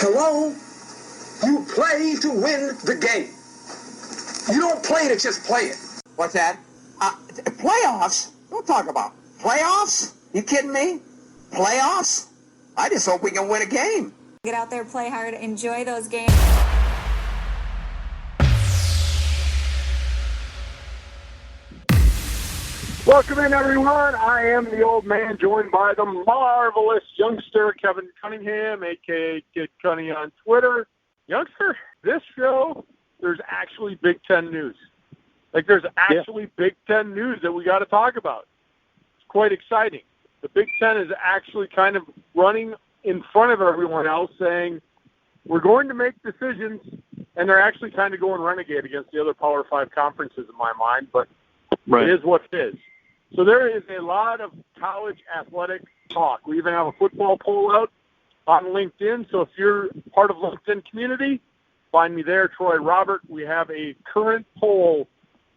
Hello? You play to win the game. You don't play to just play it. What's that? Playoffs? Don't talk about playoffs. You kidding me? Playoffs? I just hope we can win a game. Get out there, play hard, enjoy those games. Welcome in, everyone. I am the old man, joined by the marvelous youngster, Kevin Cunningham, a.k.a. Kid Cunny on Twitter. Youngster, this show, there's actually Big Ten news. There's actually Big Ten news that we got to talk about. It's quite exciting. The Big Ten is actually kind of running in front of everyone else, saying, we're going to make decisions, and they're actually kind of going renegade against the other Power 5 conferences in my mind, but It is what it is. So there is a lot of college athletic talk. We even have a football poll out on LinkedIn. So if you're part of LinkedIn community, find me there, Troy Robert. We have a current poll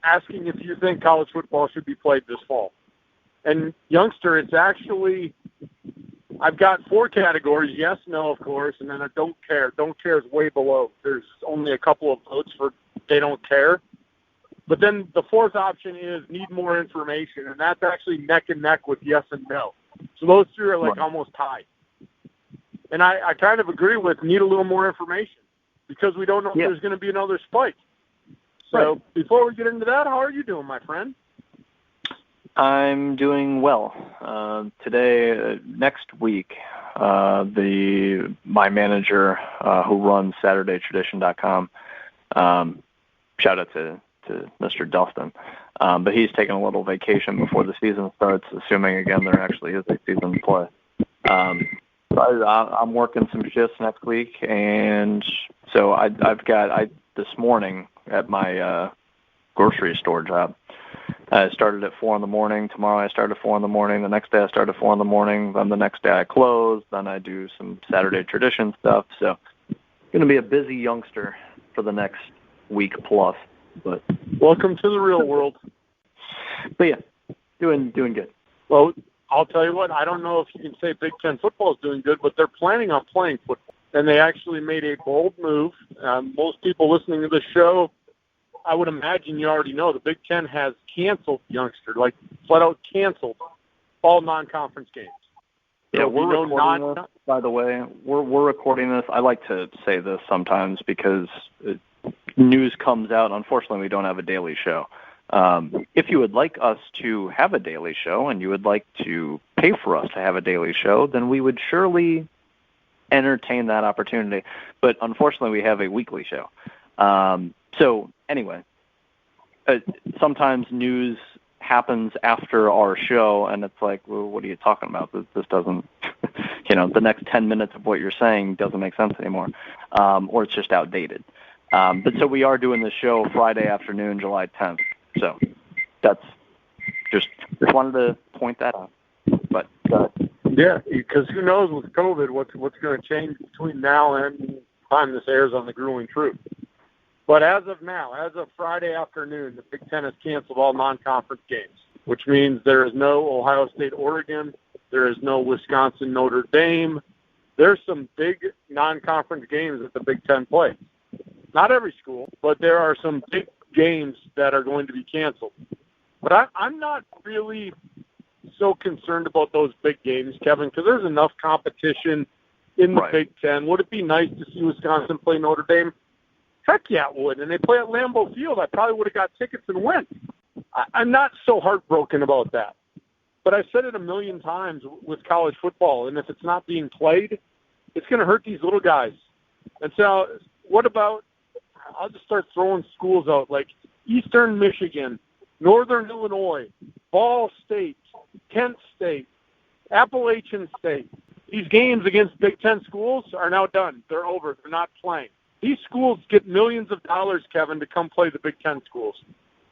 asking if you think college football should be played this fall. And youngster, it's actually, I've got 4 categories. Yes, no, of course. And then a don't care. Don't care is way below. There's only a couple of votes for they don't care. But then the 4th option is need more information, and that's actually neck and neck with yes and no. So those 3 are almost tied. And I kind of agree with need a little more information because we don't know if there's going to be another spike. So before we get into that, how are you doing, my friend? I'm doing well. Today, next week, my manager who runs SaturdayTradition.com, shout out to Mr. Dustin. But he's taking a little vacation before the season starts, assuming, again, there actually is a season to play. I'm working some shifts next week, and so I've got this morning at my grocery store job, I started at 4 in the morning. Tomorrow I start at 4 in the morning. The next day I start at 4 in the morning. Then the next day I close. Then I do some Saturday tradition stuff. So going to be a busy youngster for the next week plus. But welcome to the real world. But yeah, doing good. Well, I'll tell you what, I don't know if you can say Big Ten football is doing good, but they're planning on playing football. And they actually made a bold move. Most people listening to the show, I would imagine you already know, the Big Ten has canceled, youngster, flat out canceled all non-conference games. Yeah, we're recording this, by the way. We're recording this. I like to say this sometimes because news comes out. Unfortunately, we don't have a daily show. If you would like us to have a daily show and you would like to pay for us to have a daily show, then we would surely entertain that opportunity. But unfortunately, we have a weekly show. So anyway, sometimes news happens after our show, and it's like, well, what are you talking about? This doesn't, the next 10 minutes of what you're saying doesn't make sense anymore, or it's just outdated. But so we are doing the show Friday afternoon, July 10th. So that's just wanted to point that out. But yeah, because who knows with COVID what's going to change between now and the time this airs on The Grueling Truth. But as of now, as of Friday afternoon, the Big Ten has canceled all non-conference games, which means there is no Ohio State, Oregon. There is no Wisconsin, Notre Dame. There's some big non-conference games that the Big Ten plays. Not every school, but there are some big games that are going to be canceled. But I'm not really so concerned about those big games, Kevin, because there's enough competition in the Big Ten. Would it be nice to see Wisconsin play Notre Dame? Heck yeah, it would. And they play at Lambeau Field. I probably would have got tickets and went. I'm not so heartbroken about that. But I've said it a million times with college football, and if it's not being played, it's going to hurt these little guys. And so what about, I'll just start throwing schools out, like Eastern Michigan, Northern Illinois, Ball State, Kent State, Appalachian State. These games against Big Ten schools are now done. They're over. They're not playing. These schools get millions of dollars, Kevin, to come play the Big Ten schools.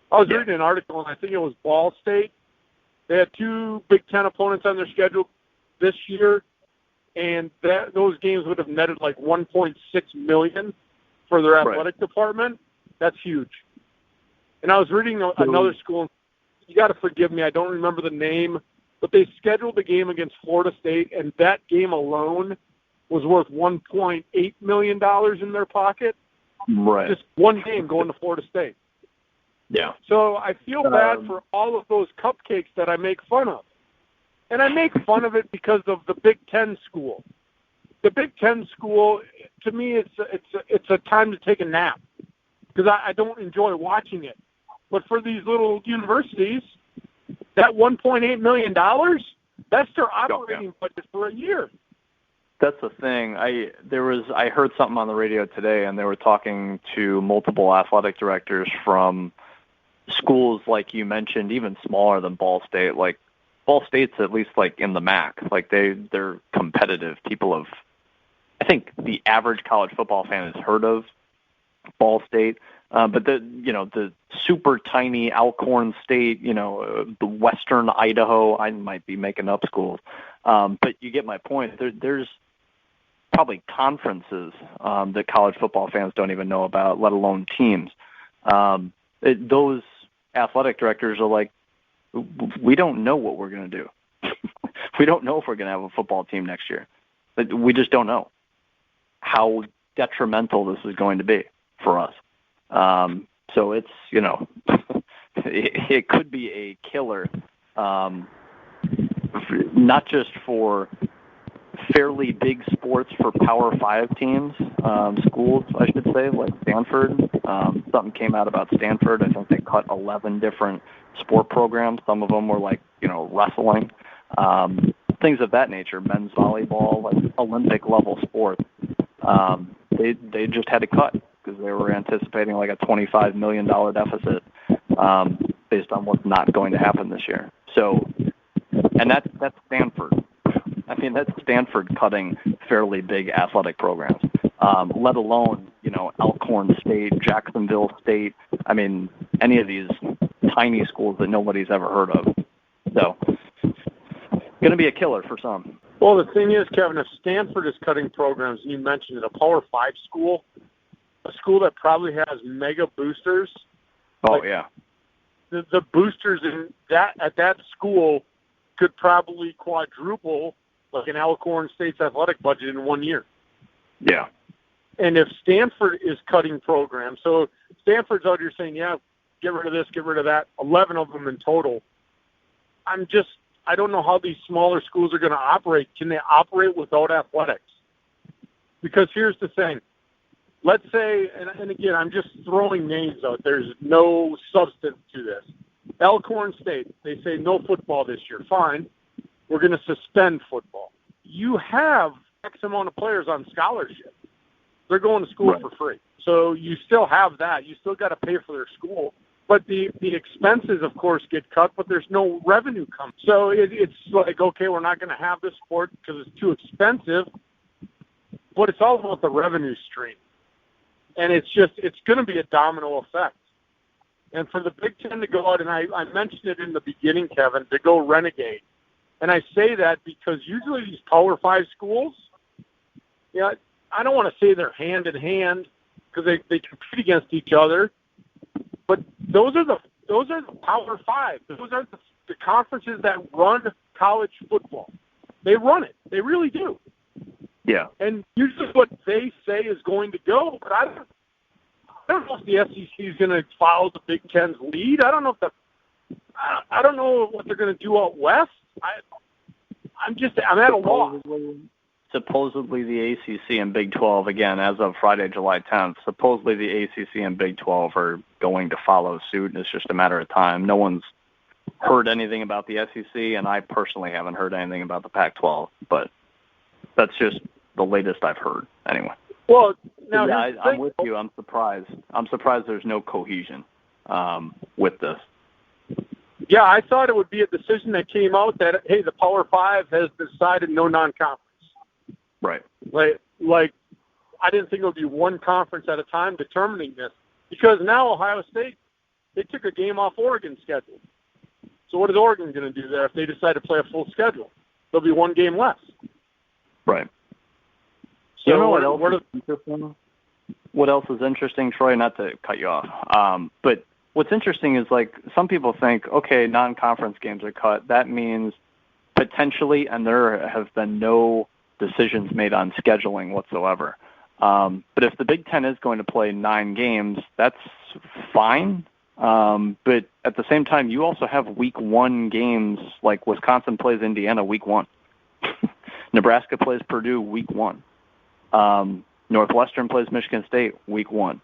I was reading an article, and I think it was Ball State. They had 2 Big Ten opponents on their schedule this year, and those games would have netted like $1.6 million for their athletic department. That's huge. And I was reading another school. You got to forgive me. I don't remember the name, but they scheduled a game against Florida State, and that game alone was worth $1.8 million in their pocket. Right. Just one game going to Florida State. Yeah. So I feel bad for all of those cupcakes that I make fun of. And I make fun of it because of the Big Ten school. The Big Ten school, to me, it's a time to take a nap because I don't enjoy watching it. But for these little universities, that $1.8 million, that's their operating budget for a year. That's the thing. I heard something on the radio today, and they were talking to multiple athletic directors from schools like you mentioned, even smaller than Ball State. Like Ball State's at least like in the MAC. Like they're competitive. People have, I think the average college football fan has heard of Ball State, but the super tiny Alcorn State, the Western Idaho. I might be making up schools, but you get my point. There's probably conferences that college football fans don't even know about, let alone teams. Those athletic directors are like, we don't know what we're going to do. We don't know if we're going to have a football team next year. We just don't know how detrimental this is going to be for us. So it's, it could be a killer, not just for fairly big sports for Power 5 teams, schools, I should say, like Stanford. Something came out about Stanford. I think they cut 11 different sport programs. Some of them were like, wrestling, things of that nature, men's volleyball, like Olympic level sports. They just had to cut because they were anticipating like a $25 million deficit based on what's not going to happen this year. So, and that's Stanford. I mean, that's Stanford cutting fairly big athletic programs, let alone, Alcorn State, Jacksonville State. I mean, any of these tiny schools that nobody's ever heard of. So, going to be a killer for some. Well, the thing is, Kevin, if Stanford is cutting programs, and you mentioned it, a Power 5 school, a school that probably has mega boosters. Oh, yeah. The boosters at that school could probably quadruple like an Alcorn State's athletic budget in 1 year. Yeah. And if Stanford is cutting programs, so Stanford's out here saying, yeah, get rid of this, get rid of that, 11 of them in total. I don't know how these smaller schools are going to operate. Can they operate without athletics? Because here's the thing. Let's say, and again, I'm just throwing names out. There's no substance to this. Alcorn State, they say no football this year. Fine. We're going to suspend football. You have X amount of players on scholarship. They're going to school for free. So you still have that. You still got to pay for their school. But the expenses, of course, get cut, but there's no revenue coming. So it's like, okay, we're not going to have this sport because it's too expensive. But it's all about the revenue stream. And it's going to be a domino effect. And for the Big Ten to go out, and I mentioned it in the beginning, Kevin, to go renegade. And I say that because usually these Power 5 schools, I don't want to say they're hand in hand because they compete against each other, but those are the Power 5. Those are the conferences that run college football. They run it. They really do. Yeah. And usually what they say is going to go, but I don't know if the SEC is going to follow the Big Ten's lead. I don't know what they're going to do out west. I'm at a loss. Supposedly the ACC and Big 12, again, as of Friday, July 10th, supposedly the ACC and Big 12 are going to follow suit, and it's just a matter of time. No one's heard anything about the SEC, and I personally haven't heard anything about the Pac-12, but that's just the latest I've heard, anyway. Well, now I'm with you. I'm surprised. There's no cohesion with this. Yeah, I thought it would be a decision that came out that, hey, the Power 5 has decided no non-conference. Right. Like I didn't think it would be one conference at a time determining this because now Ohio State, they took a game off Oregon's schedule. So what is Oregon going to do there if they decide to play a full schedule? There'll be one game less. Right. So you know what else is interesting? What else is interesting, Troy? Not to cut you off, but what's interesting is like some people think, okay, non-conference games are cut. That means potentially, and there have been no decisions made on scheduling whatsoever. But if the Big Ten is going to play 9 games, that's fine. But at the same time, you also have week 1 games, like Wisconsin plays Indiana week 1. Nebraska plays Purdue week 1. Northwestern plays Michigan State week 1.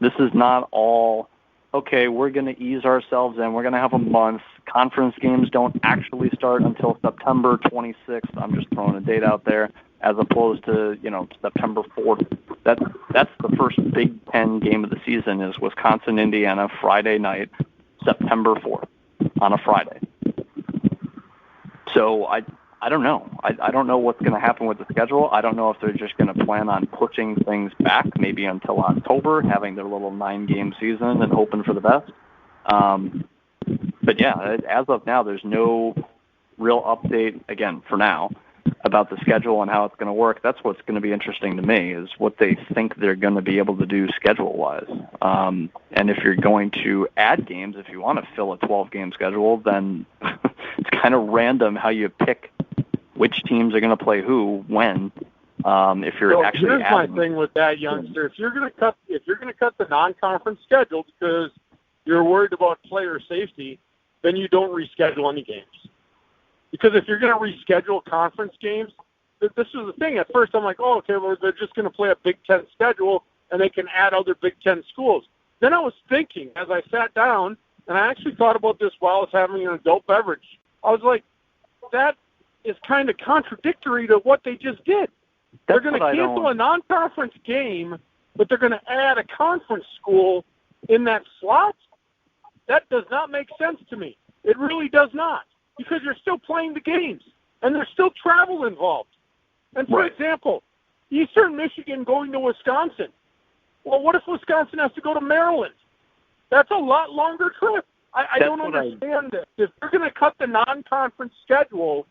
This is not all, okay, we're going to ease ourselves in. We're going to have a month. Conference games don't actually start until September 26th. I'm just throwing a date out there, as opposed to, September 4th. That's the first Big Ten game of the season is Wisconsin, Indiana, Friday night, September 4th, on a Friday. So I don't know. I don't know what's going to happen with the schedule. I don't know if they're just going to plan on pushing things back maybe until October, having their little 9-game season and hoping for the best. But yeah, as of now, there's no real update, again, for now, about the schedule and how it's going to work. That's what's going to be interesting to me, is what they think they're going to be able to do schedule-wise. And if you're going to add games, if you want to fill a 12-game schedule, then it's kind of random how you pick which teams are going to play who, when. If you're actually here's adding. My thing with that, youngster. If you're going to cut the non-conference schedule because you're worried about player safety, then you don't reschedule any games. Because if you're going to reschedule conference games, this is the thing. At first, I'm like, oh, okay, well, they're just going to play a Big Ten schedule, and they can add other Big Ten schools. Then I was thinking, as I sat down, and I actually thought about this while I was having an adult beverage. I was like, that is kind of contradictory to what they just did. They're going to cancel a non-conference game, but they're going to add a conference school in that slot? That does not make sense to me. It really does not. Because you're still playing the games, and there's still travel involved. And for example, Eastern Michigan going to Wisconsin. Well, what if Wisconsin has to go to Maryland? That's a lot longer trip. I don't understand this. If they're going to cut the non-conference schedule,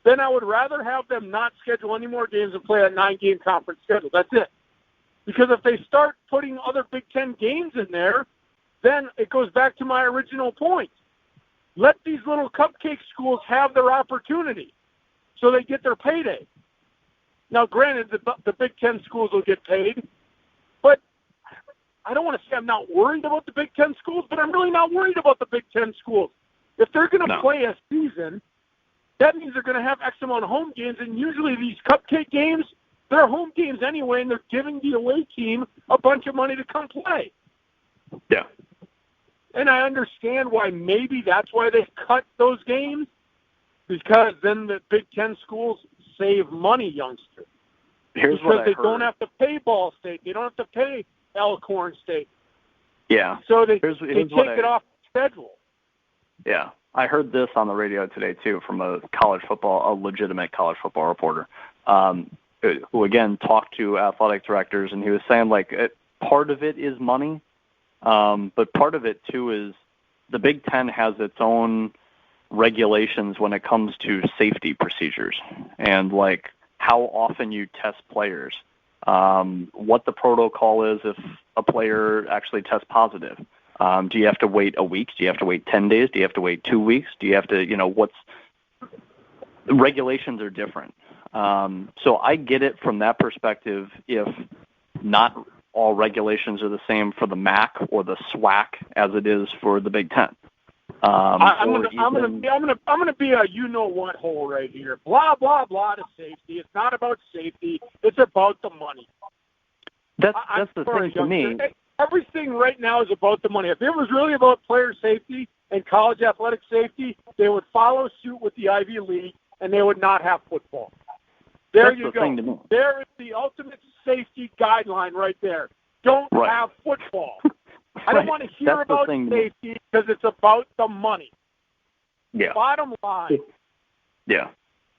then I would rather have them not schedule any more games and play a 9-game conference schedule. That's it. Because if they start putting other Big Ten games in there, then it goes back to my original point. Let these little cupcake schools have their opportunity so they get their payday. Now, granted, the Big Ten schools will get paid, but I don't want to say I'm not worried about the Big Ten schools, but I'm really not worried about the Big Ten schools. If they're going to play a season, that means they're going to have X amount of home games, and usually these cupcake games, they're home games anyway, and they're giving the away team a bunch of money to come play. Yeah. And I understand why maybe that's why they cut those games, because then the Big Ten schools save money, youngster. Here's what I heard. Because they don't have to pay Ball State. They don't have to pay Alcorn State. Yeah. So they take it off the schedule. Yeah. I heard this on the radio today, too, from a legitimate college football reporter, who, again, talked to athletic directors, and he was saying, part of it is money. But part of it, too, is the Big Ten has its own regulations when it comes to safety procedures and, how often you test players, what the protocol is if a player actually tests positive. Do you have to wait a week? Do you have to wait 10 days? Do you have to wait 2 weeks? Do you have to, the regulations are different. So I get it from that perspective if not all regulations are the same for the MAC or the SWAC as it is for the Big Ten. I'm gonna be a you-know-what hole right here. Blah, blah, blah to safety. It's not about safety. It's about the money. That's the thing to me. Everything right now is about the money. If it was really about player safety and college athletic safety, they would follow suit with the Ivy League, and they would not have football. There you go. There is the ultimate safety guideline right there. Don't have football. I don't want to hear about safety because it's about the money. Yeah. Bottom line. Yeah.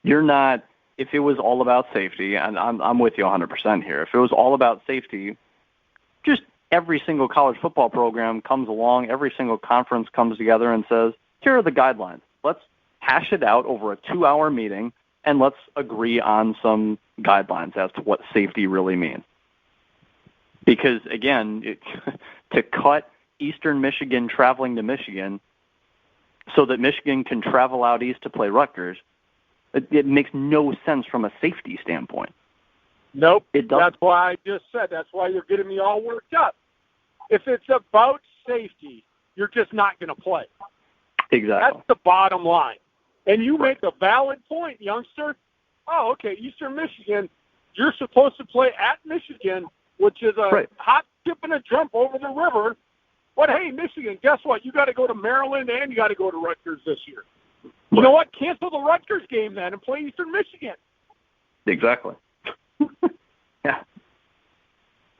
You're not, if it was all about safety, and I'm with you 100% here, if it was all about safety, just every single college football program comes along, every single conference comes together and says, here are the guidelines. Let's hash it out over a 2-hour meeting, and let's agree on some guidelines as to what safety really means. Because, again, to cut Eastern Michigan traveling to Michigan so that Michigan can travel out east to play Rutgers, It makes no sense from a safety standpoint. Nope. It doesn't. That's why I just said. That's why you're getting me all worked up. If it's about safety, you're just not going to play. Exactly. That's the bottom line. And you make a valid point, youngster. Oh, okay, Eastern Michigan, you're supposed to play at Michigan, which is a hop, skip, and a jump over the river. But, hey, Michigan, guess what? You got to go to Maryland and you got to go to Rutgers this year. You know what? Cancel the Rutgers game then and play Eastern Michigan. Exactly. Yeah.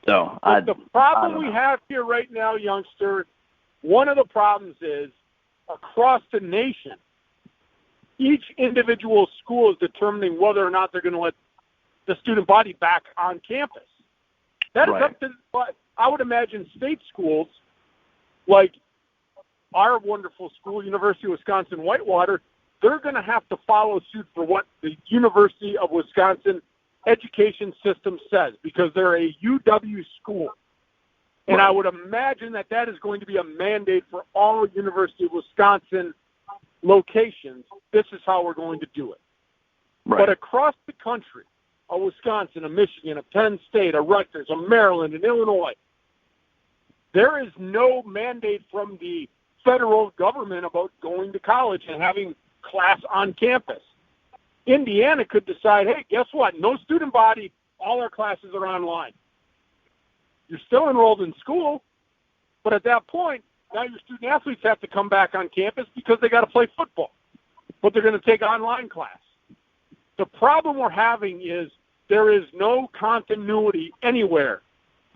So the problem we have here right now, youngster, one of the problems is across the nation, each individual school is determining whether or not they're going to let the student body back on campus. That is up to, I would imagine, state schools like our wonderful school, University of Wisconsin-Whitewater, they're going to have to follow suit for what the University of Wisconsin education system says because they're a UW school. And I would imagine that that is going to be a mandate for all University of Wisconsin locations. This is how we're going to do it. But across the country, a Wisconsin, a Michigan, a Penn State, a Rutgers, a Maryland, an Illinois, there is no mandate from the federal government about going to college and having class on campus. Indiana could decide, hey, guess what? No student body, all our classes are online. You're still enrolled in school, but at that point, now your student athletes have to come back on campus because they got to play football, but they're going to take online class. The problem we're having is there is no continuity anywhere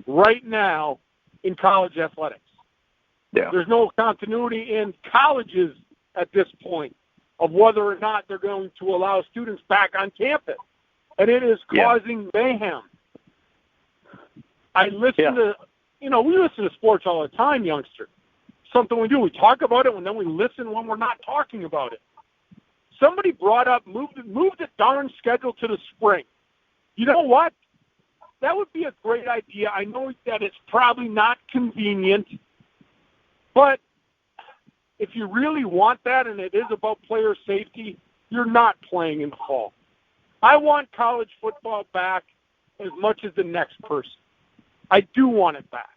right now in college athletics. Yeah. There's no continuity in colleges at this point of whether or not they're going to allow students back on campus. And it is causing mayhem. I listen to, we listen to sports all the time, youngster. Something we do. We talk about it and then we listen when we're not talking about it. Somebody brought up, move the darn schedule to the spring. You know what? That would be a great idea. I know that it's probably not convenient, but if you really want that and it is about player safety, you're not playing in the fall. I want college football back as much as the next person. I do want it back.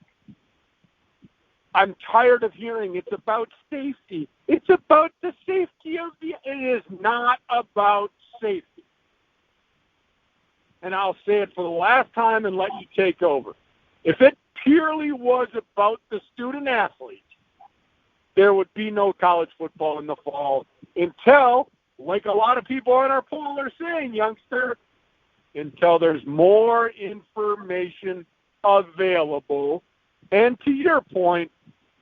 I'm tired of hearing it's about safety. It's about the safety of it is not about safety. And I'll say it for the last time and let you take over. If it purely was about the student athlete, there would be no college football in the fall until, like a lot of people on our poll are saying, youngster, until there's more information available. And to your point,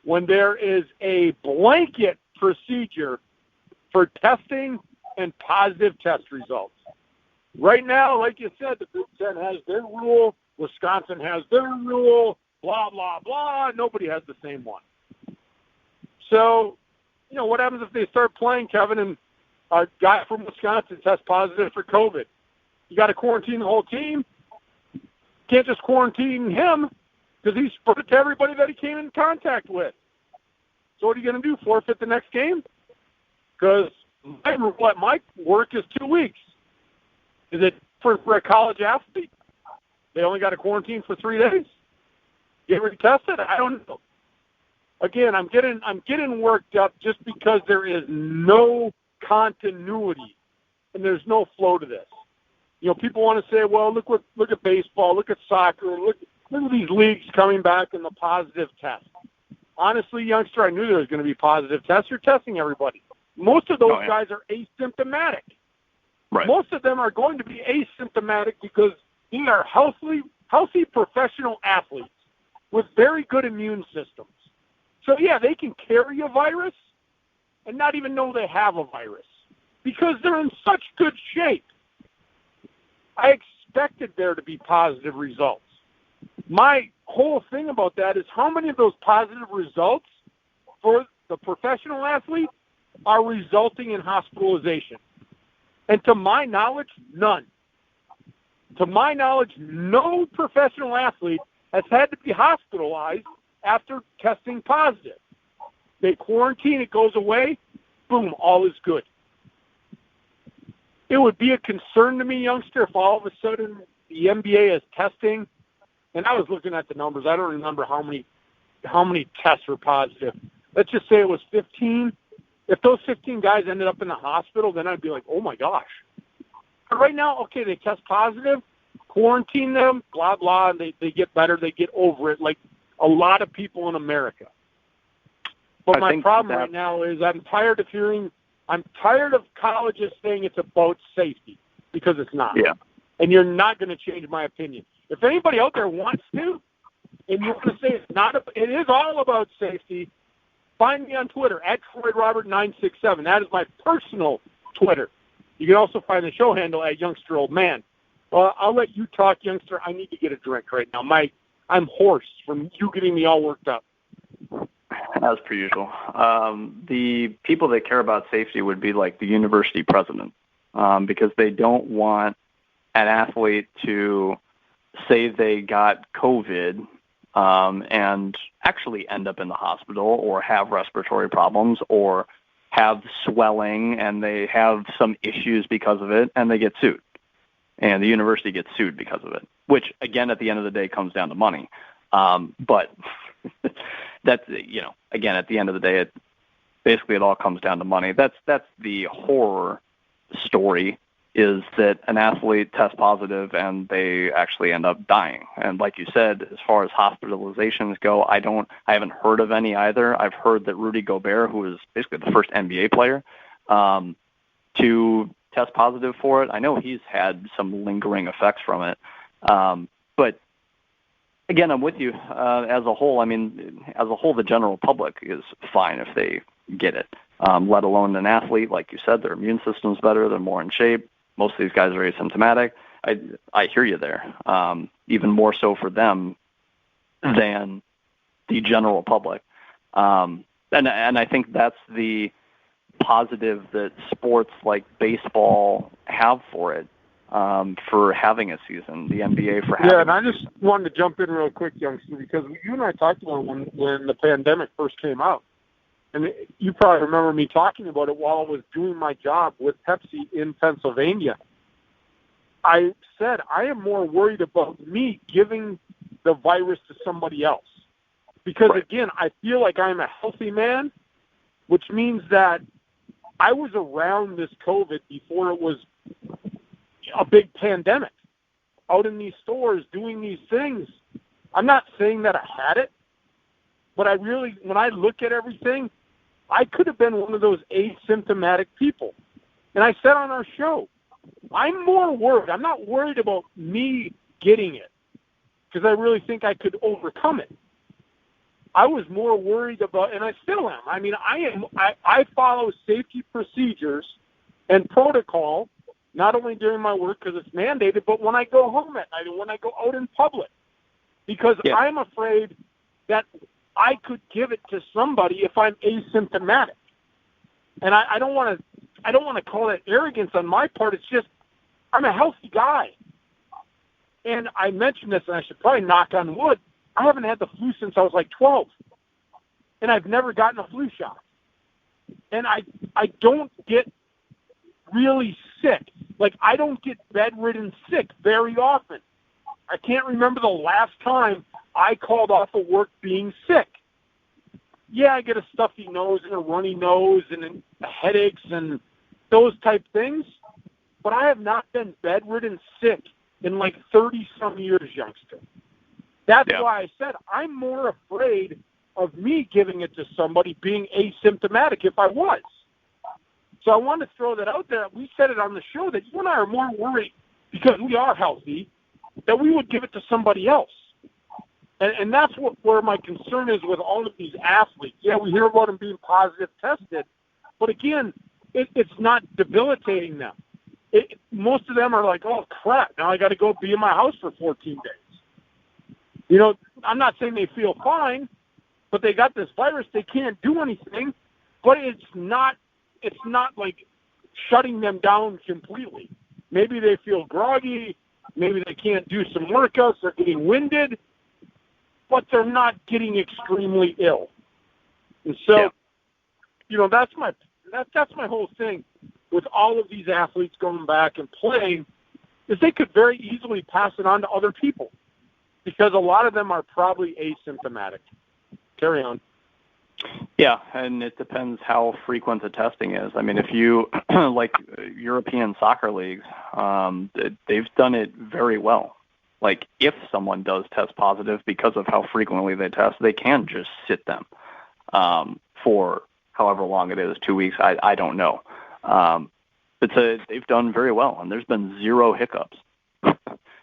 when there is a blanket procedure for testing and positive test results. Right now, like you said, the Big Ten has their rule, Wisconsin has their rule, blah, blah, blah. Nobody has the same one. So, what happens if they start playing, Kevin, and a guy from Wisconsin tests positive for COVID? You got to quarantine the whole team. Can't just quarantine him because he spread it to everybody that he came in contact with. So what are you going to do, forfeit the next game? Because my work is 2 weeks. Is it for a college athlete? They only got to quarantine for 3 days? Get retested? I don't know. Again, I'm getting worked up just because there is no continuity and there's no flow to this. People want to say, well, look at baseball, look at soccer, look at these leagues coming back in the positive test. Honestly, youngster, I knew there was going to be positive tests. You're testing everybody. Most of those guys are asymptomatic. Right. Most of them are going to be asymptomatic because they are healthy professional athletes with very good immune systems. So, they can carry a virus and not even know they have a virus because they're in such good shape. I expected there to be positive results. My whole thing about that is how many of those positive results for the professional athlete are resulting in hospitalization. And to my knowledge, none. To my knowledge, no professional athlete has had to be hospitalized after testing positive. They quarantine, it goes away, boom, all is good. it would be a concern to me, youngster, if all of a sudden the NBA is testing, and I was looking at the numbers. I don't remember how many tests were positive. Let's just say it was 15. If those 15 guys ended up in the hospital, then I'd be like, oh, my gosh. But right now, okay, they test positive, quarantine them, blah, blah, and they get better, they get over it, like a lot of people in America. But my problem right now is I'm tired of colleges saying it's about safety, because it's not. Yeah. And you're not going to change my opinion. If anybody out there wants to, and you want to say it is all about safety, find me on Twitter, @TroyRobert967. That is my personal Twitter. You can also find the show handle @YoungsterOldMan. Well, I'll let you talk, youngster. I need to get a drink right now. I'm hoarse from you getting me all worked up. As per usual. The people that care about safety would be like the university president, because they don't want an athlete to say they got COVID and actually end up in the hospital or have respiratory problems or have swelling and they have some issues because of it and they get sued. And the university gets sued because of it, which, again, at the end of the day comes down to money. But that's, again, at the end of the day, it all comes down to money. That's the horror story, is that an athlete tests positive and they actually end up dying. And like you said, as far as hospitalizations go, I haven't heard of any either. I've heard that Rudy Gobert, who is basically the first NBA player to test positive for it, I know he's had some lingering effects from it. But again, I'm with you. As a whole, the general public is fine if they get it, let alone an athlete. Like you said, their immune system's better, they're more in shape. Most of these guys are asymptomatic. I hear you there. Even more so for them than the general public. And I think that's the positive that sports like baseball have for it, for having a season, the NBA for having Yeah, and I just wanted to jump in real quick, youngster, because you and I talked about it when the pandemic first came out. And you probably remember me talking about it while I was doing my job with Pepsi in Pennsylvania. I said I am more worried about me giving the virus to somebody else. Because, again, I feel like I'm a healthy man, which means that I was around this COVID before it was a big pandemic, out in these stores doing these things. I'm not saying that I had it, but when I look at everything, I could have been one of those asymptomatic people. And I said on our show, I'm more worried. I'm not worried about me getting it because I really think I could overcome it. I was more worried about, and I still am. I follow safety procedures and protocol, not only during my work because it's mandated, but when I go home at night and when I go out in public, because I'm afraid that I could give it to somebody if I'm asymptomatic. And I don't want to call that arrogance on my part. It's just I'm a healthy guy. And I mentioned this, and I should probably knock on wood. I haven't had the flu since I was like 12. And I've never gotten a flu shot. And I don't get really sick. Like, I don't get bedridden sick very often. I can't remember the last time I called off of work being sick. Yeah, I get a stuffy nose and a runny nose and headaches and those type things, but I have not been bedridden sick in like 30-some years, youngster. That's why I said I'm more afraid of me giving it to somebody being asymptomatic if I was. So I want to throw that out there. We said it on the show that you and I are more worried because we are healthy that we would give it to somebody else. And that's where my concern is with all of these athletes. Yeah, we hear about them being positive tested, but again, it's not debilitating them. Most of them are like, oh, crap, now I got to go be in my house for 14 days. I'm not saying they feel fine, but they got this virus. They can't do anything, but it's not like shutting them down completely. Maybe they feel groggy. Maybe they can't do some workouts. They're getting winded, but they're not getting extremely ill. And so, that's my whole thing with all of these athletes going back and playing is they could very easily pass it on to other people because a lot of them are probably asymptomatic. Carry on. Yeah, and it depends how frequent the testing is. I mean, if you, like European soccer leagues, they've done it very well. Like, if someone does test positive because of how frequently they test, they can just sit them for however long it is, 2 weeks, I don't know. They've done very well, and there's been zero hiccups.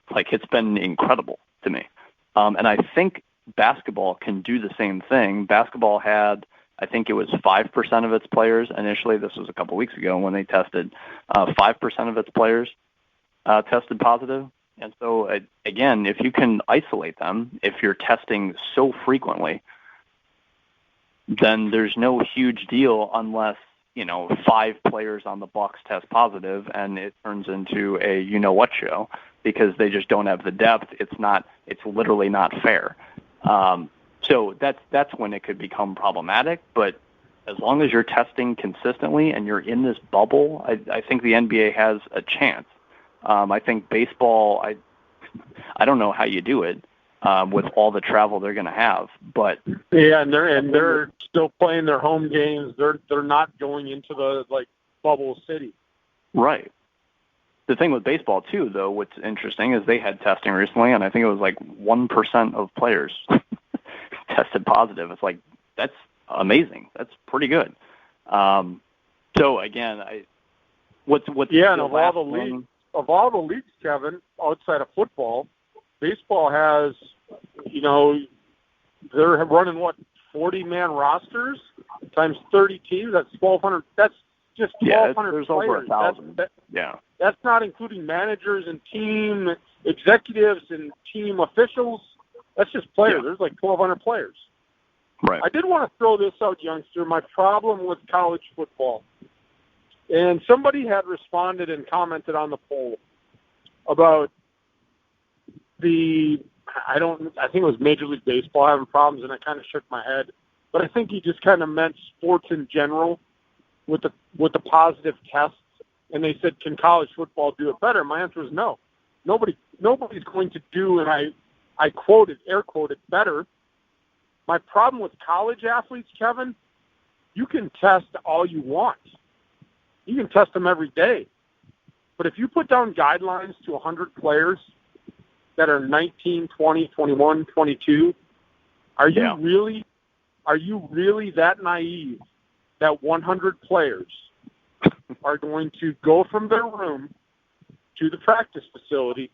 Like, it's been incredible to me. And I think basketball can do the same thing. Basketball had, I think it was 5% of its players initially. This was a couple weeks ago when they tested. 5% of its players tested positive. And so, again, if you can isolate them, if you're testing so frequently, then there's no huge deal unless, 5 players on the Bucks test positive and it turns into a you-know-what show because they just don't have the depth. It's literally not fair. So that's when it could become problematic. But as long as you're testing consistently and you're in this bubble, I think the NBA has a chance. I think baseball, I don't know how you do it with all the travel they're going to have, but yeah, and they're still playing their home games. They're not going into the bubble city. Right. The thing with baseball too, though, what's interesting is they had testing recently, and I think it was 1% of players tested positive. It's that's amazing. That's pretty good. So again, what's yeah, and of all the leagues, Kevin, outside of football, baseball has, they're running 40-man rosters times 30 teams. That's 1,200. That's just 1,200 there's players. Over 1,000. That's not including managers and team executives and team officials. That's just players. Yeah. There's 1,200 players. Right. I did want to throw this out, youngster. My problem with college football, and somebody had responded and commented on the poll about I think it was Major League Baseball having problems, and I kind of shook my head. But I think he just kind of meant sports in general with the positive tests. And they said, can college football do it better? My answer is no. Nobody's going to do, and I air quoted, better. My problem with college athletes, Kevin, you can test all you want. You can test them every day. But if you put down guidelines to 100 players that are 19, 20, 21, 22, are you really that naive that 100 players are going to go from their room to the practice facility,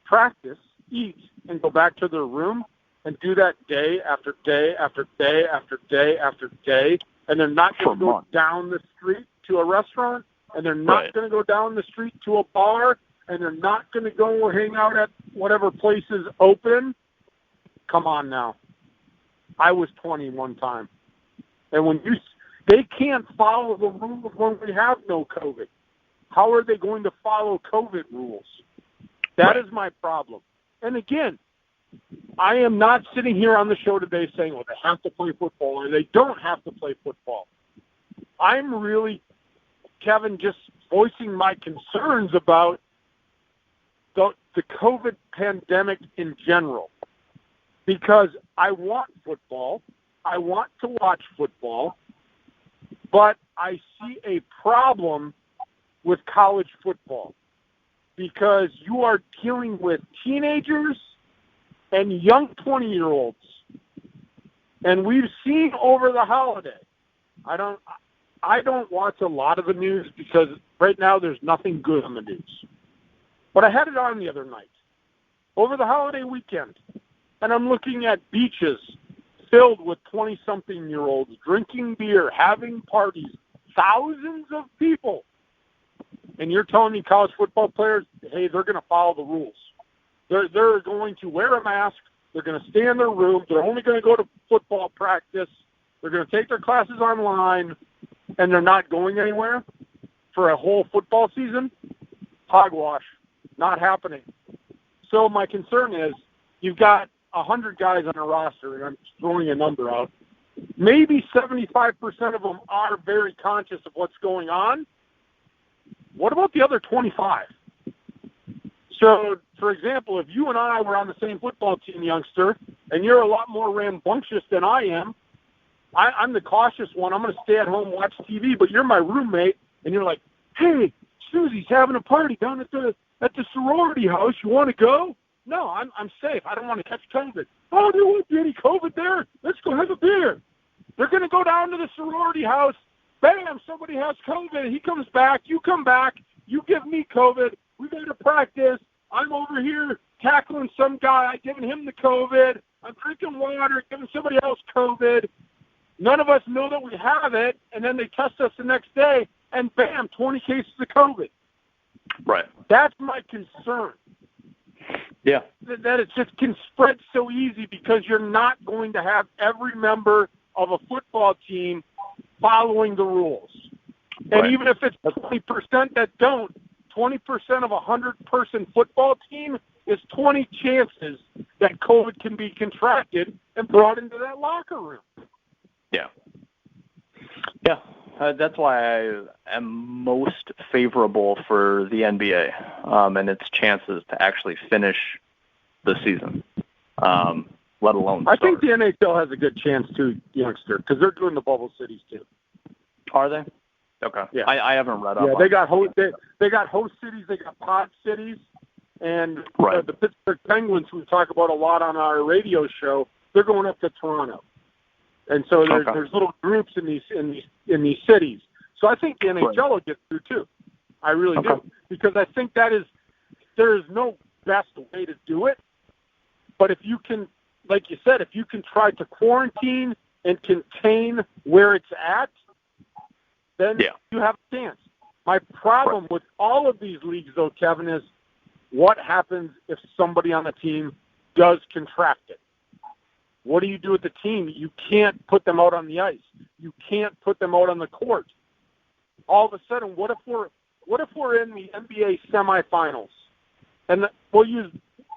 practice, eat, and go back to their room and do that day after day after day after day after day, and they're not going to go down the street to a restaurant, and they're not going to go down the street to a bar, and they're not going to go hang out at whatever place is open? Come on now. I was 20 one time. And they can't follow the rules when we have no COVID. How are they going to follow COVID rules? That is my problem. And again, I am not sitting here on the show today saying, well, they have to play football or they don't have to play football. I'm really, Kevin, just voicing my concerns about the COVID pandemic in general, because I want football. I want to watch football, but I see a problem with college football because you are dealing with teenagers and young 20-year-olds. And we've seen over the holiday, I don't watch a lot of the news because right now there's nothing good on the news. But I had it on the other night, over the holiday weekend, and I'm looking at beaches filled with 20-something-year-olds drinking beer, having parties, thousands of people. And you're telling me college football players, hey, they're going to follow the rules. They're going to wear a mask. They're going to stay in their room. They're only going to go to football practice. They're going to take their classes online, and they're not going anywhere for a whole football season? Hogwash. Not happening. So my concern is you've got 100 guys on a roster, and I'm throwing a number out. Maybe 75% of them are very conscious of what's going on, What about the other 25? So, for example, if you and I were on the same football team, youngster, and you're a lot more rambunctious than I am, I'm the cautious one. I'm going to stay at home, watch TV, but you're my roommate, and you're like, hey, Susie's having a party down at the sorority house. You want to go? No, I'm safe. I don't want to catch COVID. Oh, there won't be any COVID there. Let's go have a beer. They're going to go down to the sorority house. Bam, somebody has COVID. He comes back. You come back. You give me COVID. We go to practice. I'm over here tackling some guy, giving him the COVID. I'm drinking water, giving somebody else COVID. None of us know that we have it, and then they test us the next day, and bam, 20 cases of COVID. Right. That's my concern. Yeah. That it just can spread so easy because you're not going to have every member of a football team following the rules. And right. even if it's 20% that don't, 20% of a 100-person football team is 20 chances that COVID can be contracted and brought into that locker room. Yeah. Yeah. That's why I am most favorable for the NBA and its chances to actually finish the season, let alone start. I think the NHL has a good chance too, youngster, because they're doing the bubble cities too. Are they? Okay. Yeah. I haven't read up. Yeah, on they got host. They got host cities. They got pod cities, and right. The Pittsburgh Penguins, we talk about a lot on our radio show. They're going up to Toronto, and so there's little groups in these cities. So I think the NHL will get through too. I really do, because I think there is no best way to do it. But if you can, like you said, if you can try to quarantine and contain where it's at, then you have a chance. My problem with all of these leagues, though, Kevin, is what happens if somebody on the team does contract it? What do you do with the team? You can't put them out on the ice. You can't put them out on the court. All of a sudden, what if we're in the NBA semifinals? And we'll use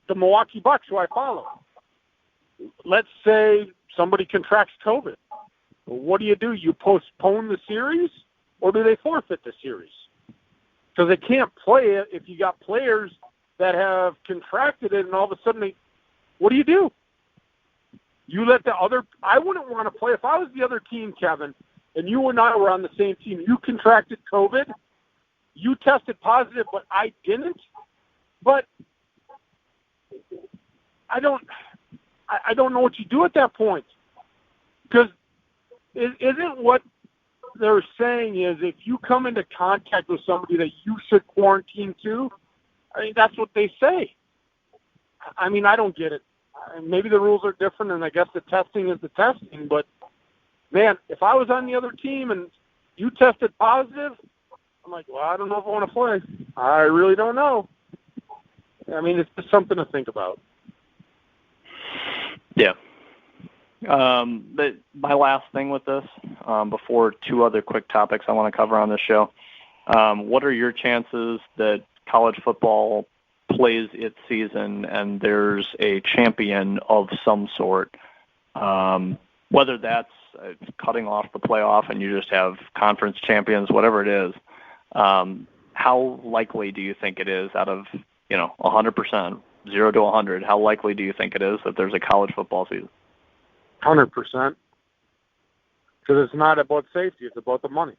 the Milwaukee Bucks, who I follow. Let's say somebody contracts COVID. What do? You postpone the series, or do they forfeit the series? Because they can't play it if you got players that have contracted it, and all of a sudden what do? You let the other – I wouldn't want to play. If I was the other team, Kevin, and you and I were on the same team, you contracted COVID, you tested positive, but I didn't, but I don't know what you do at that point. Because isn't what they're saying is if you come into contact with somebody that you should quarantine too, I mean, that's what they say. I mean, I don't get it. Maybe the rules are different, and I guess the testing is the testing. But, man, if I was on the other team and you tested positive, I'm like, well, I don't know if I want to play. I really don't know. I mean, it's just something to think about. Yeah. But my last thing with this, before two other quick topics I want to cover on this show, what are your chances that college football plays its season and there's a champion of some sort, whether that's cutting off the playoff and you just have conference champions, whatever it is? How likely do you think it is out of 100%, 0 to 100? How likely do you think it is that there's a college football season? 100%. Because it's not about safety; it's about the money.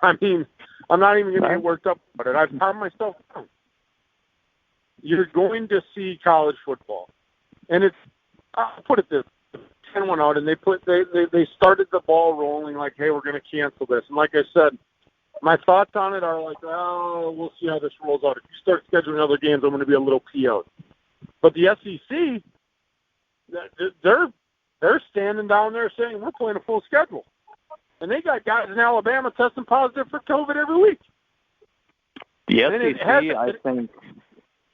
I mean, I'm not even going to get worked up about it. I've calmed myself down. You're going to see college football, and I'll put it this: 10 went out, and they started the ball rolling like, hey, we're going to cancel this. And like I said, my thoughts on it are like, oh, we'll see how this rolls out. If you start scheduling other games, I'm going to be a little PO'd. But the SEC, they're standing down there saying we're playing a full schedule. And they got guys in Alabama testing positive for COVID every week. The SEC, I think,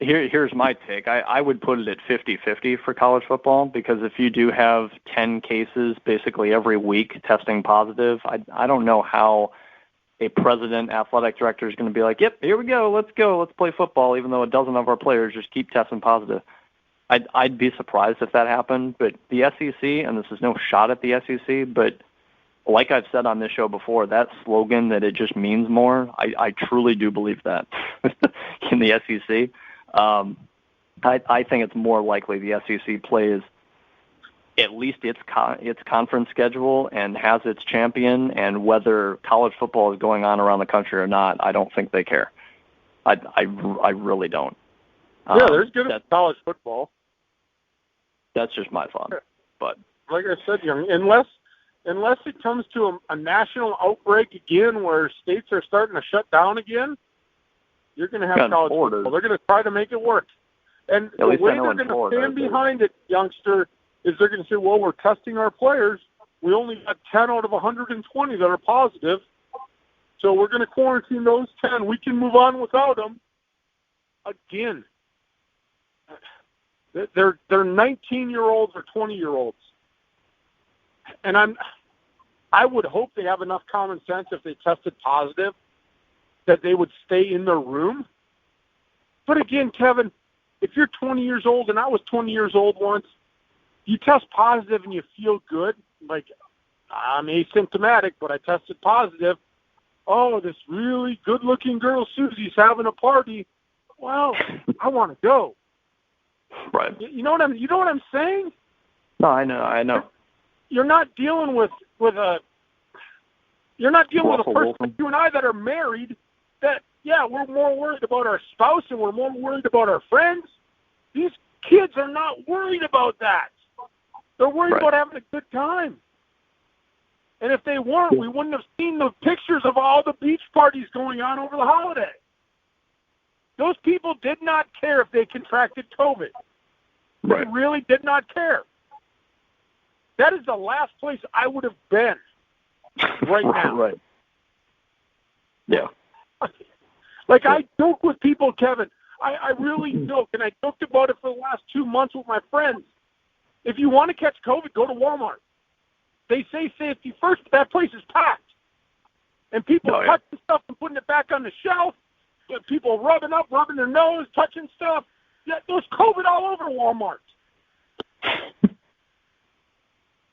here's my take. I would put it at 50-50 for college football, because if you do have 10 cases basically every week testing positive, I don't know how a president, athletic director is going to be like, yep, here we go, let's play football, even though a dozen of our players just keep testing positive. I'd be surprised if that happened, but the SEC, and this is no shot at the SEC, but like I've said on this show before, that slogan that it just means more, I truly do believe that in the SEC. I think it's more likely the SEC plays at least its conference schedule and has its champion, and whether college football is going on around the country or not, I don't think they care. I really don't. Yeah, there's good at college football. That's just my thought. But like I said, Young, unless it comes to a national outbreak again where states are starting to shut down again, you're going to have college football. They're going to try to make it work. And the way they're going to stand behind it, youngster, is they're going to say, well, we're testing our players. We only got 10 out of 120 that are positive, so we're going to quarantine those 10. We can move on without them. Again, they're 19-year-olds or 20-year-olds. And I would hope they have enough common sense if they tested positive that they would stay in their room. But again, Kevin, if you're 20 years old, and I was 20 years old once, you test positive and you feel good, like I'm asymptomatic, but I tested positive. Oh, this really good-looking girl, Susie's having a party. Well, I want to go. Right. You know what I'm saying? No, I know. You're not dealing with a person like you and I that are married. That we're more worried about our spouse and we're more worried about our friends. These kids are not worried about that. They're worried about having a good time. And if they weren't, we wouldn't have seen the pictures of all the beach parties going on over the holiday. Those people did not care if they contracted COVID. They really did not care. That is the last place I would have been right now. Right. Yeah. Like, I joke with people, Kevin. I really joke, and I joked about it for the last 2 months with my friends. If you want to catch COVID, go to Walmart. They say safety first, but that place is packed. And people touching stuff and putting it back on the shelf. People rubbing their nose, touching stuff. Yeah, there's COVID all over Walmart.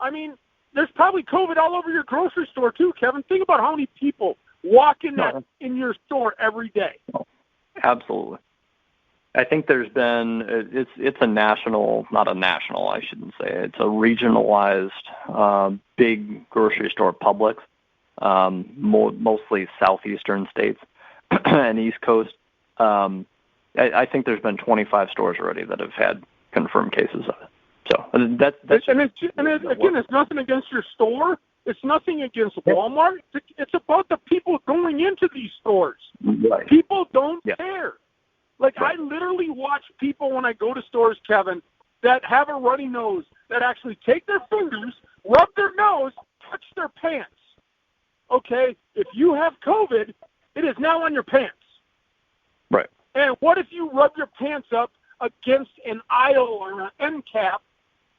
I mean, there's probably COVID all over your grocery store too, Kevin. Think about how many people walk in your store every day. Absolutely. I think there's been it's a national, not a national, I shouldn't say. It's a regionalized big grocery store Publix, mostly southeastern states and East Coast. I think there's been 25 stores already that have had confirmed cases of it. So that's it's nothing against your store. It's nothing against Walmart. It's about the people going into these stores. Right. People don't care. Like, I literally watch people when I go to stores, Kevin, that have a runny nose, that actually take their fingers, rub their nose, touch their pants. Okay? If you have COVID, it is now on your pants. Right. And what if you rub your pants up against an aisle or an end cap,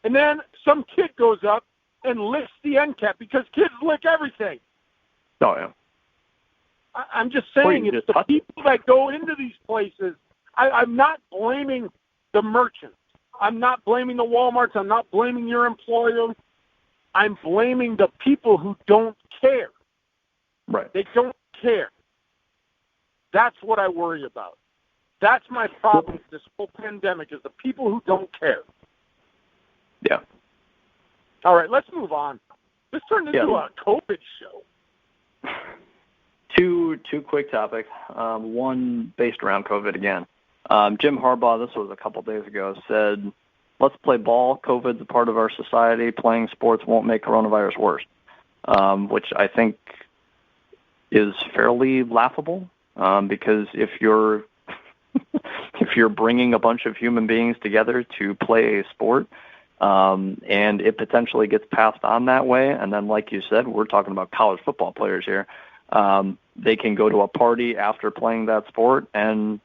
and then some kid goes up and licks the end cap, because kids lick everything. Oh, yeah. I'm just saying, it's the people that go into these places. I'm not blaming the merchants. I'm not blaming the Walmarts. I'm not blaming your employer. I'm blaming the people who don't care. Right. They don't care. That's what I worry about. That's my problem with this whole pandemic, is the people who don't care. Yeah. All right, let's move on. This turned into a COVID show. Two quick topics. One based around COVID again. Jim Harbaugh, this was a couple days ago, said, let's play ball. COVID's a part of our society. Playing sports won't make coronavirus worse, which I think is fairly laughable, because if you're bringing a bunch of human beings together to play a sport, and it potentially gets passed on that way, and then, like you said, we're talking about college football players here, they can go to a party after playing that sport, and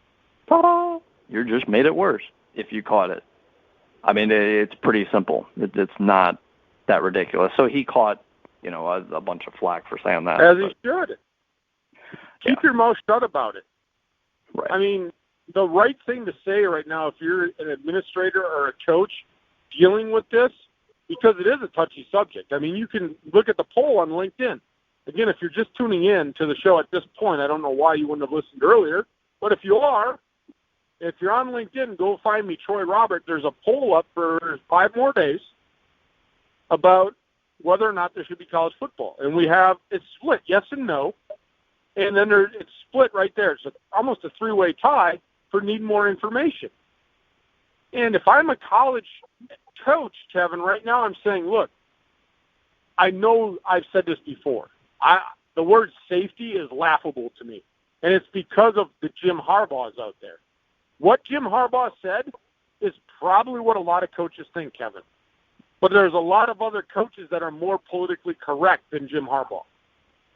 ta-da, you just made it worse if you caught it. I mean, it's pretty simple. It's not that ridiculous. So he caught, a bunch of flack for saying that. As he should. Keep your mouth shut about it. Right. I mean, the right thing to say right now, if you're an administrator or a coach dealing with this, because it is a touchy subject. I mean, you can look at the poll on LinkedIn. Again, if you're just tuning in to the show at this point, I don't know why you wouldn't have listened earlier, but if you're on LinkedIn, go find me, Troy Robert. There's a poll up for 5 more days about whether or not there should be college football. And it's split, yes and no. And then it's split right there. It's almost a 3-way tie for need more information. And if I'm a college coach, Kevin, right now I'm saying, look, I know I've said this before. The word safety is laughable to me, and it's because of the Jim Harbaughs out there. What Jim Harbaugh said is probably what a lot of coaches think, Kevin. But there's a lot of other coaches that are more politically correct than Jim Harbaugh.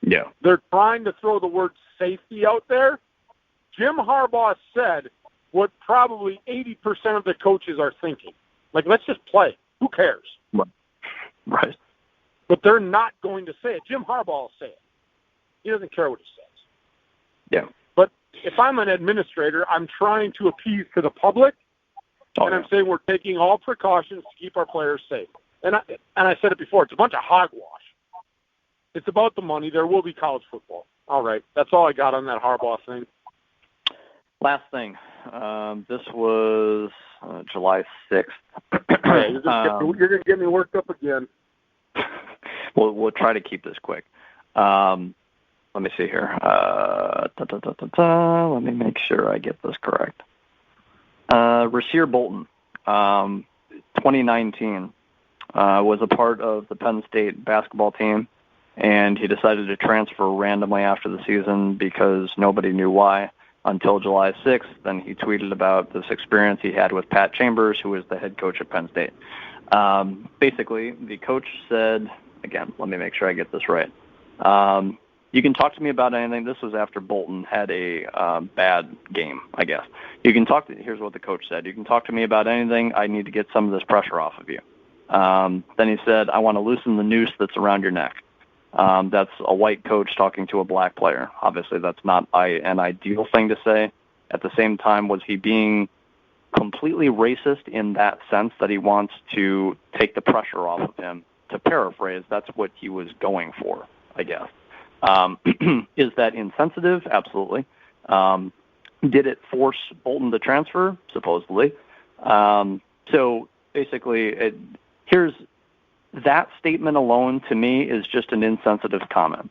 Yeah. They're trying to throw the word safety out there. Jim Harbaugh said what probably 80% of the coaches are thinking. Like, let's just play. Who cares? Right. But they're not going to say it. Jim Harbaugh will say it. He doesn't care what he says. Yeah. But if I'm an administrator, I'm trying to appease to the public, and I'm saying we're taking all precautions to keep our players safe. And I said it before, it's a bunch of hogwash. It's about the money. There will be college football. All right. That's all I got on that Harbaugh thing. Last thing. This was July 6th. Hey, you're going to get me worked up again. We'll try to keep this quick. Let me see here. Let me make sure I get this correct. Rasir Bolton, 2019, was a part of the Penn State basketball team, and he decided to transfer randomly after the season because nobody knew why until July 6th. Then he tweeted about this experience he had with Pat Chambers, who was the head coach at Penn State. Basically, the coach said, again, let me make sure I get this right. You can talk to me about anything. This was after Bolton had a bad game, I guess. Here's what the coach said. You can talk to me about anything. I need to get some of this pressure off of you. Then he said, I want to loosen the noose that's around your neck. That's a white coach talking to a black player. Obviously, that's not an ideal thing to say. At the same time, was he being completely racist in that sense that he wants to take the pressure off of him? To paraphrase, that's what he was going for, I guess. Is that insensitive? Absolutely. Did it force Bolton to transfer? Supposedly. So basically, here's that statement alone to me is just an insensitive comment.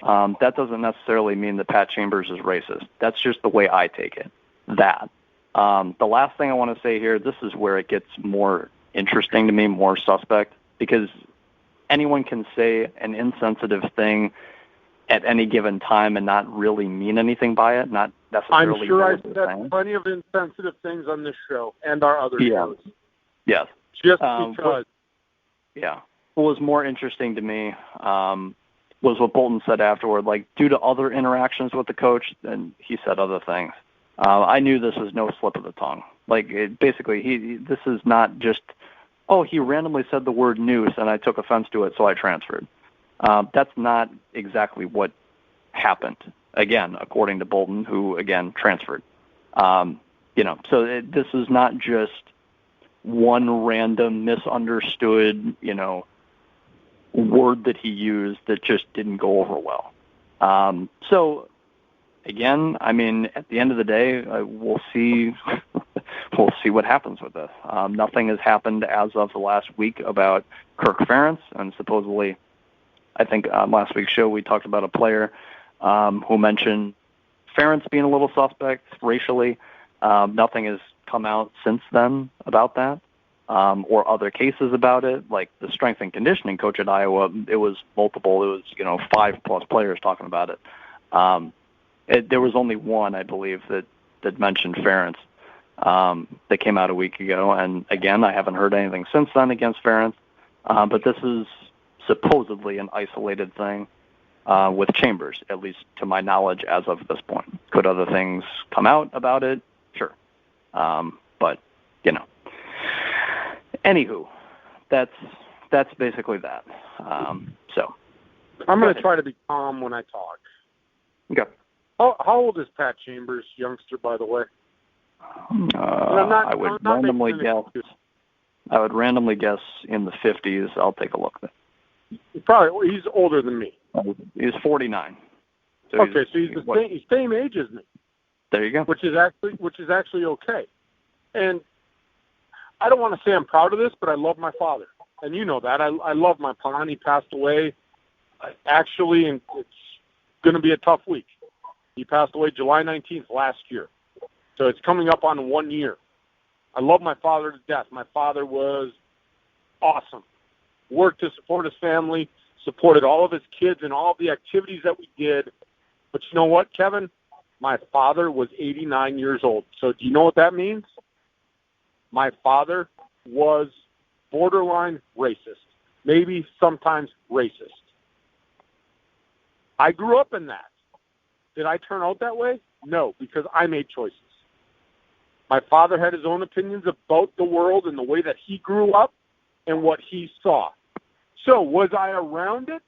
That doesn't necessarily mean that Pat Chambers is racist. That's just the way I take it. The last thing I want to say here, this is where it gets more interesting to me, more suspect, because anyone can say an insensitive thing at any given time and not really mean anything by it, not necessarily. I'm sure I've said plenty of insensitive things on this show and our other shows. Yes. Just because. What was more interesting to me was what Bolton said afterward. Like, due to other interactions with the coach, and he said other things. I knew this was no slip of the tongue. Like, this is not just, he randomly said the word noose and I took offense to it, so I transferred. That's not exactly what happened, again, according to Bolton, who, again, transferred. So this is not just one random misunderstood, word that he used that just didn't go over well. So, again, I mean, at the end of the day, we'll see what happens with this. Nothing has happened as of the last week about Kirk Ferentz, and supposedly, I think on last week's show we talked about a player who mentioned Ferentz being a little suspect racially. Nothing has come out since then about that, or other cases about it. Like the strength and conditioning coach at Iowa, it was multiple. It was 5+ players talking about it. There was only one, I believe, that mentioned Ferentz that came out a week ago. And again, I haven't heard anything since then against Ferentz. But this is supposedly an isolated thing with Chambers, at least to my knowledge as of this point. Could other things come out about it? Sure. But, anywho, that's basically that. So I'm going to try to be calm when I talk. Okay. How old is Pat Chambers, youngster, by the way? I would randomly guess. I would randomly guess in the 50s. I'll take a look then. Probably, he's older than me. He's 49. So okay, so he's the same age as me. There you go. Which is actually okay. And I don't want to say I'm proud of this, but I love my father. And you know that. I love my pa. He passed away, actually, and it's going to be a tough week. He passed away July 19th last year. So it's coming up on 1 year. I love my father to death. My father was awesome. Worked to support his family, supported all of his kids and all of the activities that we did. But you know what, Kevin? My father was 89 years old. So do you know what that means? My father was borderline racist, maybe sometimes racist. I grew up in that. Did I turn out that way? No, because I made choices. My father had his own opinions about the world and the way that he grew up and what he saw. So was I around it?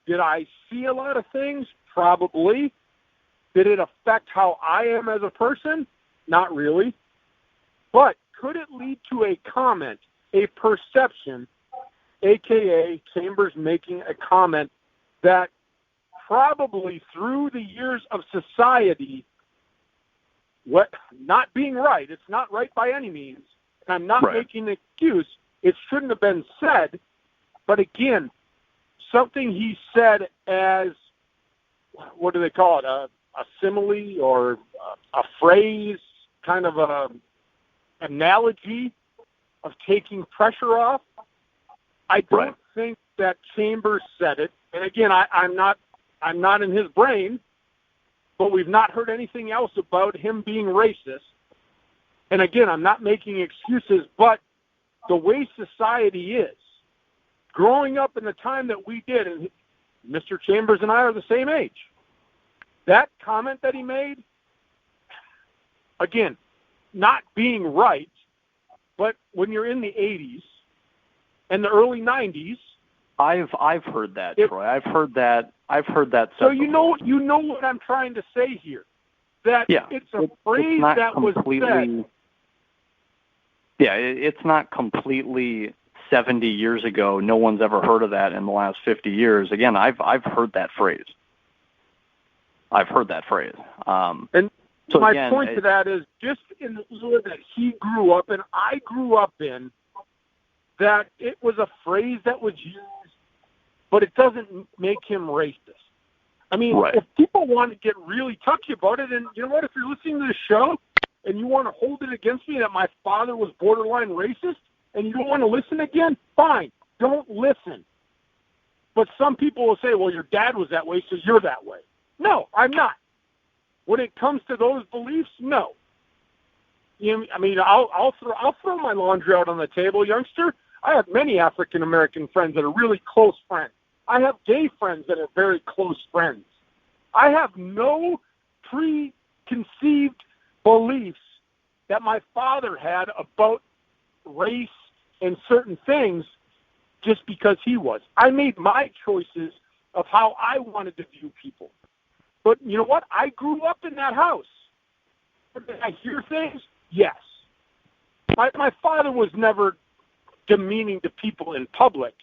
Did I see a lot of things? Probably. Did it affect how I am as a person? Not really. But could it lead to a comment, a perception, a.k.a. Chambers making a comment that probably through the years of society, not being right, it's not right by any means, and I'm not making an excuse, it shouldn't have been said, but again, something he said as, what do they call it, a simile or a phrase, kind of a analogy of taking pressure off. I don't think that Chambers said it. And again, I'm not in his brain, but we've not heard anything else about him being racist. And again, I'm not making excuses, but the way society is, growing up in the time that we did, and Mr. Chambers and I are the same age, that comment that he made, again, not being right, but when you're in the 80s and the early 90s, I've heard that, Troy. I've heard that. So you know what I'm trying to say here, that it's a phrase that was said. Yeah, it's not completely 70 years ago. No one's ever heard of that in the last 50 years. Again, I've heard that phrase. And so my point to that is just in the era that he grew up in, I grew up in, that it was a phrase that was used, but it doesn't make him racist. I mean, if people want to get really touchy about it, and you know what, if you're listening to the show and you want to hold it against me that my father was borderline racist and you don't want to listen again, fine, don't listen. But some people will say, well, your dad was that way, so you're that way. No, I'm not. When it comes to those beliefs, no. I mean, I'll throw my laundry out on the table, youngster. I have many African American friends that are really close friends. I have gay friends that are very close friends. I have no preconceived beliefs that my father had about race and certain things just because he was. I made my choices of how I wanted to view people. But you know what? I grew up in that house. Did I hear things? Yes. My father was never demeaning to people in public,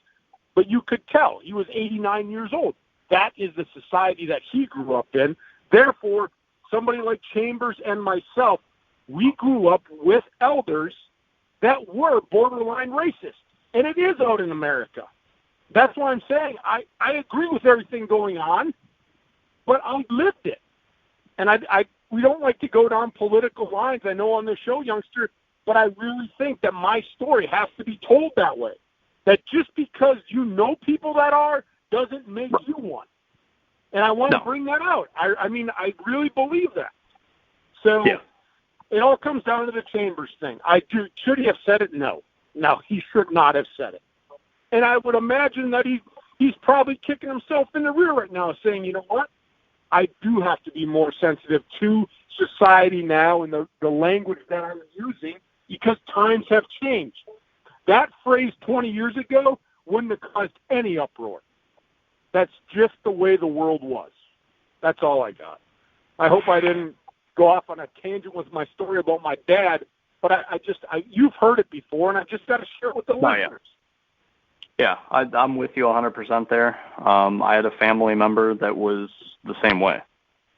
but you could tell he was 89 years old. That is the society that he grew up in. Therefore, somebody like Chambers and myself, we grew up with elders that were borderline racist, and it is out in America. That's why I'm saying I agree with everything going on, but I lived it. And we don't like to go down political lines, I know on this show, youngster, but I really think that my story has to be told that way. That just because you know people that are doesn't make you one. And I want to bring that out. I mean, I really believe that. So it all comes down to the Chambers thing. Should he have said it? No. No, he should not have said it. And I would imagine that he's probably kicking himself in the rear right now saying, you know what? I do have to be more sensitive to society now and the language that I'm using because times have changed. That phrase 20 years ago wouldn't have caused any uproar. That's just the way the world was. That's all I got. I hope I didn't go off on a tangent with my story about my dad but you've heard it before, and I've just got to share it with the listeners. Yeah, I'm with you 100% there. I had a family member that was the same way.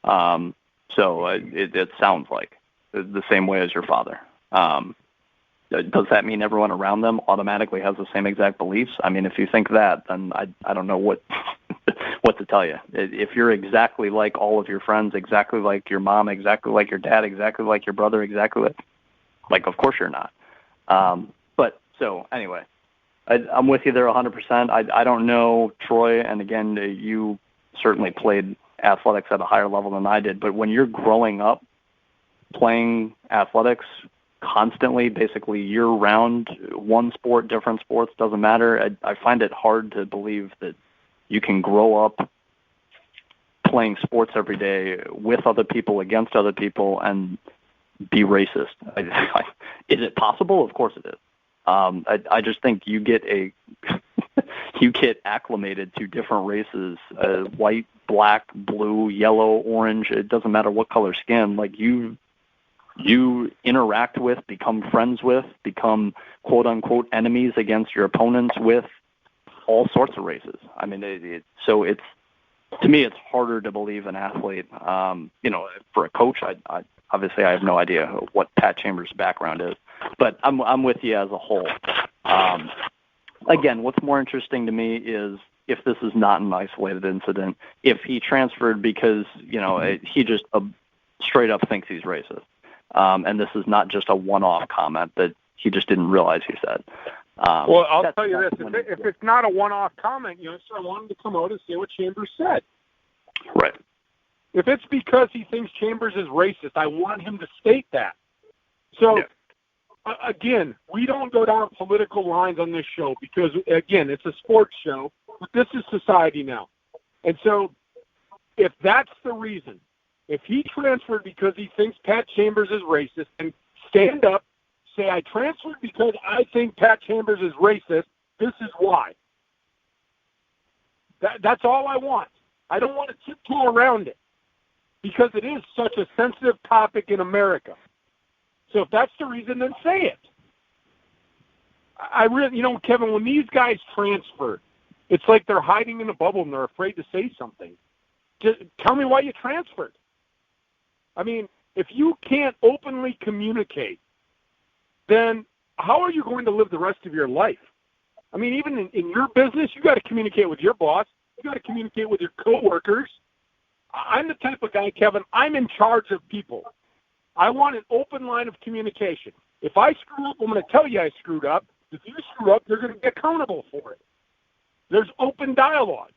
So it sounds like the same way as your father. Does that mean everyone around them automatically has the same exact beliefs? I mean, if you think that, then I don't know what what to tell you. If you're exactly like all of your friends, exactly like your mom, exactly like your dad, exactly like your brother, exactly like of course you're not. But so anyway, I'm with you there 100%. I don't know, Troy, and again, you certainly played athletics at a higher level than I did, but when you're growing up playing athletics constantly, basically year-round, one sport, different sports, doesn't matter, I find it hard to believe that you can grow up playing sports every day with other people, against other people, and be racist. Is it possible? Of course it is. I just think you get you get acclimated to different races, white, black, blue, yellow, orange. It doesn't matter what color skin. Like you interact with, become friends with, become quote unquote enemies against your opponents with all sorts of races. I mean, so it's to me it's harder to believe an athlete. For a coach, I obviously I have no idea what Pat Chambers' background is, but I'm with you as a whole. Again, what's more interesting to me is if this is not an isolated incident, if he transferred because, he just straight up thinks he's racist. And this is not just a one-off comment that he just didn't realize he said. Well, I'll tell you this. If it's not a one-off comment, so I want him to come out and say what Chambers said. Right. If it's because he thinks Chambers is racist, I want him to state that. So, again, we don't go down political lines on this show because, again, it's a sports show, but this is society now. And so if that's the reason, if he transferred because he thinks Pat Chambers is racist, and stand up, say, I transferred because I think Pat Chambers is racist, this is why. That's all I want. I don't want to tiptoe around it because it is such a sensitive topic in America. So if that's the reason, then say it. I really, Kevin, when these guys transfer, it's like they're hiding in a bubble and they're afraid to say something. Just tell me why you transferred. I mean, if you can't openly communicate, then how are you going to live the rest of your life? I mean, even in your business, you got to communicate with your boss. You got to communicate with your coworkers. I'm the type of guy, Kevin, I'm in charge of people. I want an open line of communication. If I screw up, I'm going to tell you I screwed up. If you screw up, you're going to be accountable for it. There's open dialogue.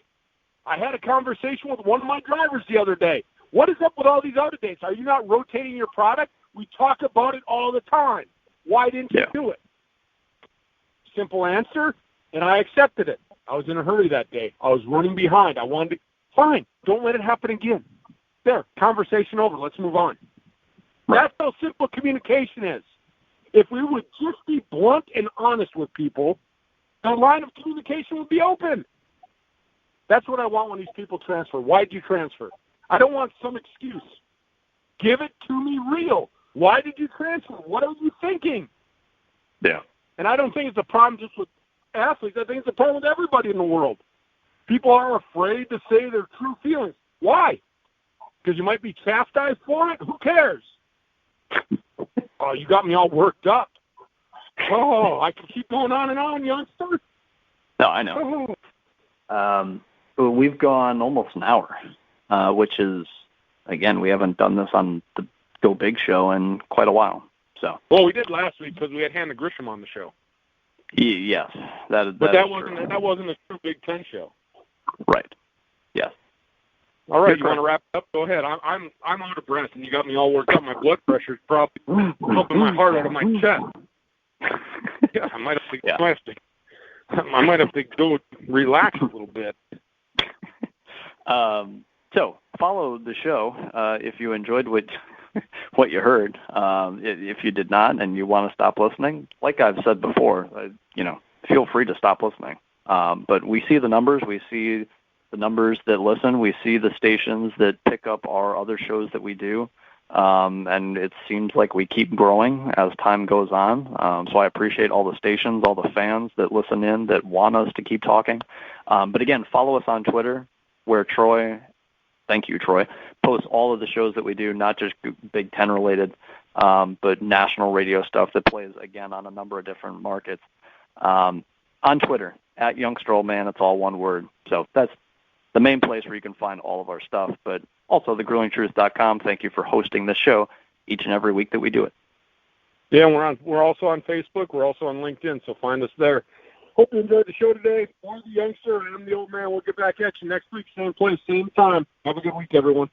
I had a conversation with one of my drivers the other day. What is up with all these other dates? Are you not rotating your product? We talk about it all the time. Why didn't you do it? Simple answer, and I accepted it. I was in a hurry that day. I was running behind. I wanted to, fine, don't let it happen again. There, conversation over. Let's move on. Right. That's how simple communication is. If we would just be blunt and honest with people, the line of communication would be open. That's what I want when these people transfer. Why did you transfer? I don't want some excuse. Give it to me real. Why did you transfer? What are you thinking? Yeah. And I don't think it's a problem just with athletes. I think it's a problem with everybody in the world. People are afraid to say their true feelings. Why? Because you might be chastised for it? Who cares? Oh, you got me all worked up. Oh, I can keep going on and on, youngster. No, I know. We've gone almost an hour, which is, again, we haven't done this on the Go Big show in quite a while. So. Well, we did last week because we had Hannah Grisham on the show. Yes, but that wasn't a true Big Ten show. Right. Yes. All right, you want to wrap it up? Go ahead. I'm out of breath, and you got me all worked up. My blood pressure's probably pumping my heart out of my chest. Yeah, I might have to go relax a little bit. So follow the show if you enjoyed what you heard. If you did not and you want to stop listening, like I've said before, feel free to stop listening. But we see the numbers. We see the numbers that listen. We see the stations that pick up our other shows that we do. And it seems like we keep growing as time goes on. So I appreciate all the stations, all the fans that listen in, that want us to keep talking. But again, follow us on Twitter, where Troy, thank you, Troy, posts all of the shows that we do, not just Big Ten related, but national radio stuff that plays, again, on a number of different markets. On Twitter, at Youngster Old Man, it's all one word. So that's the main place where you can find all of our stuff, but also thegruelingtruth.com. Thank you for hosting this show each and every week that we do it. Yeah, we're also on Facebook. We're also on LinkedIn, so find us there. Hope you enjoyed the show today. For the Youngster, and I'm the Old Man. We'll get back at you next week, same place, same time. Have a good week, everyone.